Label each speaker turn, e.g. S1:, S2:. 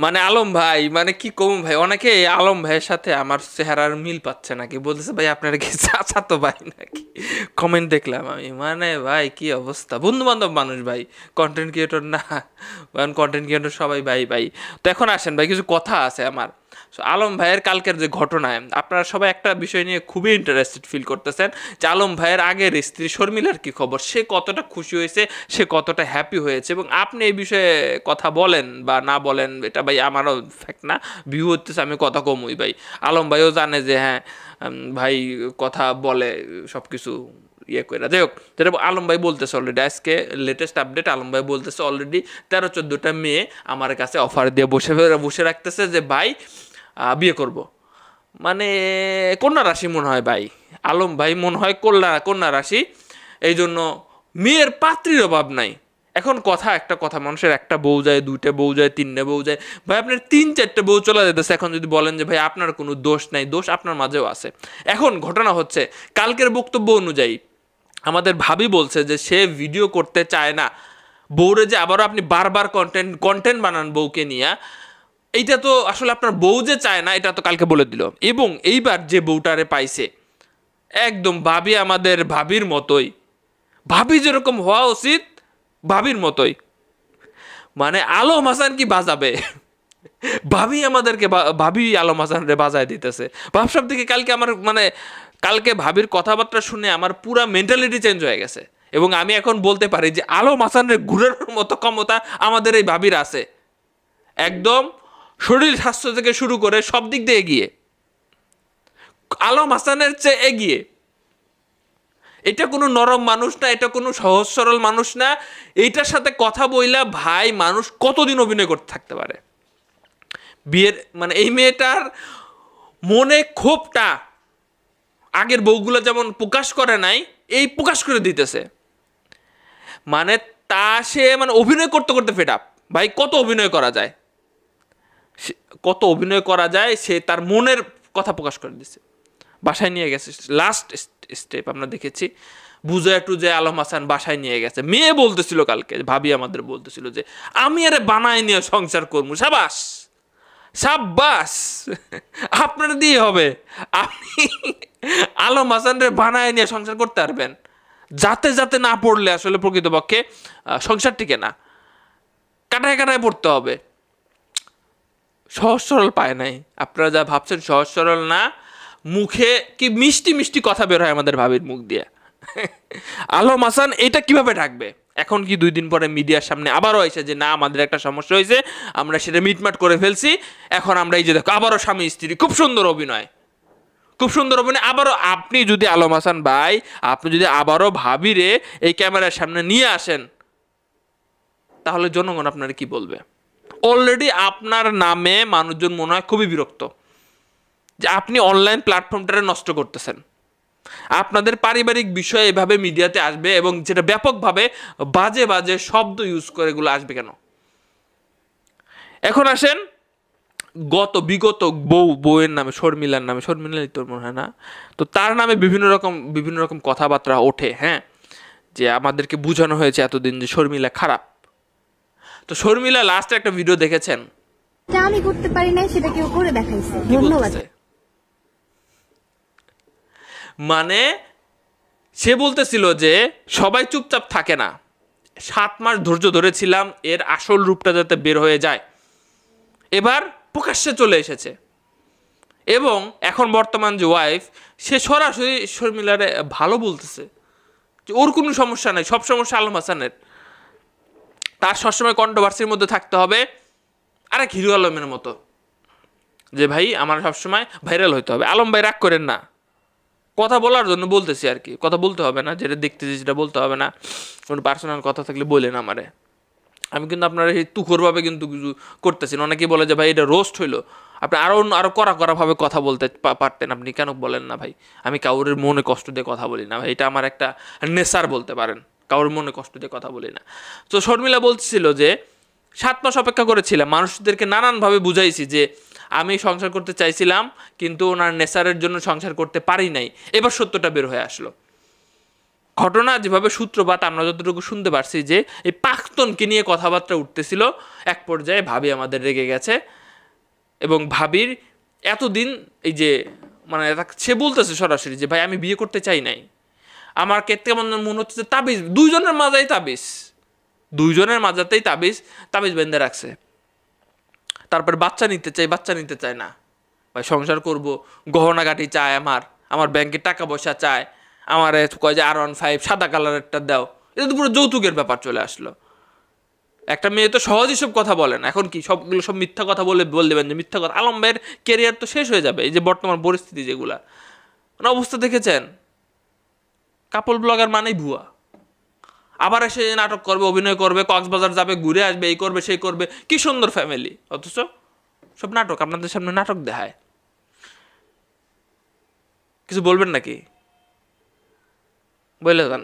S1: মানে আলম ভাই, মানে কি কম ভাই, অনেকে আলম ভাইয়ের সাথে আমার চেহারার মিল পাচ্ছে নাকি, বলতেছে ভাই আপনারা কি চাচাতো ভাই নাকি। কমেন্ট দেখলাম আমি, মানে ভাই কি অবস্থা, বন্ধু বান্ধব মানুষ ভাই, কন্টেন্ট ক্রিয়েটর না, কন্টেন্ট ক্রিয়েটর সবাই ভাই ভাই। তো এখন আসেন ভাই, কিছু কথা আছে আমার। So, আলম ভাইয়ের কালকের যে ঘটনায় আপনারা সবাই একটা বিষয় নিয়ে খুবই ইন্টারেস্টেড ফিল করতেছেন, যে আলম ভাইয়ের আগের স্ত্রী শর্মিলার কি খবর, সে কতটা খুশি হয়েছে, সে কতটা হ্যাপি হয়েছে, এবং আপনি এই বিষয়ে কথা বলেন বা না বলেন এটা ভাই আমারও ফ্যাক্ট না, ভিউ হচ্ছে আমি কথা কমই ভাই। আলম ভাইও জানে যে হ্যাঁ ভাই কথা বলে সব কিছু ইয়ে করে। যাই হোক, যেটা আলম ভাই বলতেছে অলরেডি, আজকে লেটেস্ট আপডেট, আলম ভাই বলতেছে অলরেডি 13-14টা মেয়ে আমার কাছে অফার দিয়ে বসে রাখতেছে যে ভাই বিয়ে করব। মানে কন্যা রাশি মনে হয় ভাই, আলম ভাই মনে হয় কন্যা রাশি, এই জন্য মেয়ের পাত্রীর অভাব নাই। এখন একটা কথা, মানুষের একটা বউ যায়, দুইটা বউ যায়, তিনটে বউ যায়, ভাই আপনার 3-4টে বউ চলে যেতেছে। এখন যদি বলেন যে ভাই আপনার কোনো দোষ নাই, দোষ আপনার মাঝেও আছে। এখন ঘটনা হচ্ছে, কালকের বক্তব্য অনুযায়ী আমাদের ভাবি বলছে যে সে ভিডিও করতে চায় না, বউরে যে আবারও আপনি বারবার কন্টেন্ট বানান বউকে নিয়ে, এইটা তো আসলে আপনার বউ যে চায় না এটা তো কালকে বলে দিল। এবং এইবার যে বউটারে পাইছে একদম ভাবি আমাদের ভাবির মতোই, ভাবি যেরকম হওয়া উচিত ভাবির মতোই, মানে আলম হাসান কি বাজাবে, ভাবি আমাদেরকে ভাবি আলম হাসানরে বাজায় দিতেছে। ভাবসাব থেকে কালকে আমার মানে কালকে ভাবির কথাবার্তা শুনে আমার পুরা মেন্টালিটি চেঞ্জ হয়ে গেছে, এবং আমি এখন বলতে পারি যে আলম হাসানের ঘুরানোর মতো ক্ষমতা আমাদের এই ভাবির আছে, একদম শরীর স্বাস্থ্য থেকে শুরু করে সব দিক দিয়ে এগিয়ে, আলম হাসানের চেয়ে এগিয়ে। এটা কোনো নরম মানুষ না, এটা কোনো সহজ সরল মানুষ না। এইটার সাথে কথা বইলা ভাই মানুষ কতদিন অভিনয় করতে থাকতে পারে। বিয়ের মানে এই মেয়েটার মনে ক্ষোভটা আগের বউগুলো যেমন প্রকাশ করে নাই, এই প্রকাশ করে দিতেছে। মানে সে মানে অভিনয় করতে করতে ফেড আপ ভাই, কত অভিনয় করা যায়, সে তার মনের কথা প্রকাশ করে দিচ্ছে, বাসায় নিয়ে গেছে। লাস্ট স্টেপ আমরা দেখেছি, বুঝে টুজে আলম হাসান বাসায় নিয়ে গেছে। মেয়ে বলতেছিল কালকে, ভাবি আমাদের বলতেছিল যে আমি আরে বানাই নিয়ে সংসার করবো। সাবাস সাব্বাস, আপনার দিয়ে হবে, আপনি আলম হাসানরে বানায় নিয়ে সংসার করতে পারবেন। যাতে যাতে না পড়লে আসলে প্রকৃতপক্ষে সংসার টিকে না, কাটায় কাটায় পড়তে হবে। সহজ সরল পায় নাই, আপনারা যা ভাবছেন সহজ সরল না। মুখে কি মিষ্টি মিষ্টি কথা বের হয় আমাদের ভাবির মুখ দিয়ে। আলম হাসান এটা কিভাবে ঢাকবে? এখন কি 2 দিন পরে মিডিয়ার সামনে আবারও এসে যে না আমাদের একটা সমস্যা হয়েছে, আমরা সেটা মিটমাট করে ফেলছি, এখন আমরা এই যে দেখো আবারও স্বামী স্ত্রী, খুব সুন্দর অভিনয়, খুব সুন্দর অভিনয়। আবারও আপনি যদি আলম হাসান ভাই, আপনি যদি আবারও ভাবিরে এই ক্যামেরার সামনে নিয়ে আসেন, তাহলে জনগণ আপনারা কি বলবে? অলরেডি আপনার নামে মানুষজন মনে হয় খুবই বিরক্ত যে আপনি অনলাইন প্ল্যাটফর্মটারে নষ্ট করতেছেন। আপনাদের পারিবারিক বিষয় এভাবে মিডিয়াতে আসবে, এবং যেটা ব্যাপকভাবে বাজে বাজে শব্দ ইউজ করে এগুলো আসবে কেন? এখন আসেন, বিগত বউয়ের নামে, শর্মিলার নামে, শর্মিলাই তোর মনে হয় না, তো তার নামে বিভিন্ন রকম কথাবার্তা ওঠে। হ্যাঁ, যে আমাদেরকে বোঝানো হয়েছে এতদিন যে শর্মিলা খারাপ। তো শর্মিলা লাস্টে একটা ভিডিও দেখেছেন,
S2: আমি করতে পারি না সেটা কেউ করে দেখাইছে। ধন্যবাদ।
S1: মানে সে বলতেছিল যে সবাই চুপচাপ থাকে না, 7 মাস ধৈর্য ধরেছিলাম এর আসল রূপটা যাতে বের হয়ে যায়, এবার প্রকাশ্যে চলে এসেছে। এবং এখন বর্তমান যে ওয়াইফ, সে সরাসরি শর্মিলারে ভালো বলতেছে যে ওর কোনো সমস্যা নাই, সব সমস্যা আলম হাসানের, তার সবসময় কন্ট্রোভার্সির মধ্যে থাকতে হবে, আরেক হিরো আলমের মতো, যে ভাই আমার সবসময় ভাইরাল হইতে হবে। আলম ভাই রাগ করেন না, কথা বলার জন্য বলতেছি আর কি, কথা বলতে হবে না, যেটা দেখতেছি সেটা বলতে হবে না, কোনো পার্সোনাল কথা থাকলে বলেন আমারে। আমি কিন্তু আপনারা এই তুখোরভাবে কিন্তু কিছু করতেছি না। অনেকেই বলে যে ভাই এটা রোস্ট হইলো, আপনি আরও কড়াভাবে কথা বলতে পারতেন, আপনি কেন বলেন না ভাই? আমি কাউরের মনে কষ্ট দিয়ে কথা বলি না ভাই, এটা আমার একটা নেশার বলতে পারেন, কাউর মনে কষ্ট দিয়ে কথা বলি না। তো শর্মিলা বলছিল যে 7 মাস অপেক্ষা করেছিলাম, মানুষদেরকে নানানভাবে বুঝাইছি যে আমি সংসার করতে চাইছিলাম, কিন্তু ওনার নেশারের জন্য সংসার করতে পারি নাই, এবার সত্যটা বের হয়ে আসলো। ঘটনা যেভাবে সূত্রপাত আমরা যতটুকু শুনতে পারছি যে এই প্রাক্তনকে নিয়ে কথাবার্তা উঠতেছিল, এক পর্যায়ে ভাবি আমাদের রেগে গেছে এবং ভাবির এতদিন এই যে মানে সে বলতেছে সরাসরি যে ভাই আমি বিয়ে করতে চাই নাই, আমার কেমন মনে হচ্ছে যে তাবিজ দুইজনের মাঝাতেই তাবিজ বেঁধে রাখছে। তারপর বাচ্চা নিতে চায় না ভাই, সংসার করব, গহনাগাটি চায়, আমার ব্যাংকে টাকা পয়সা চায়, আমার কয় যে R15 সাদা কালারেরটা দাও। এটা তো পুরো যৌতুকের ব্যাপার চলে আসলো। একটা মেয়ে তো সহজই সব কথা বলে না, এখন কি সবগুলো সব মিথ্যা কথা বলে দেবেন যে মিথ্যা কথা? আলম ভাইয়ের কেরিয়ার তো শেষ হয়ে যাবে। এই যে বর্তমান পরিস্থিতি যেগুলা মানে অবস্থা দেখেছেন, কাপল ব্লগার মানেই ভুয়া। আবার এসে নাটক করবে, অভিনয় করবে, কক্সবাজার যাবে, ঘুরে আসবে, এই করবে সেই করবে, কি সুন্দর ফ্যামিলি, অথচ সব নাটক, আপনাদের সামনে নাটক দেখায়। কিছু বলবেন নাকি? বলে যান।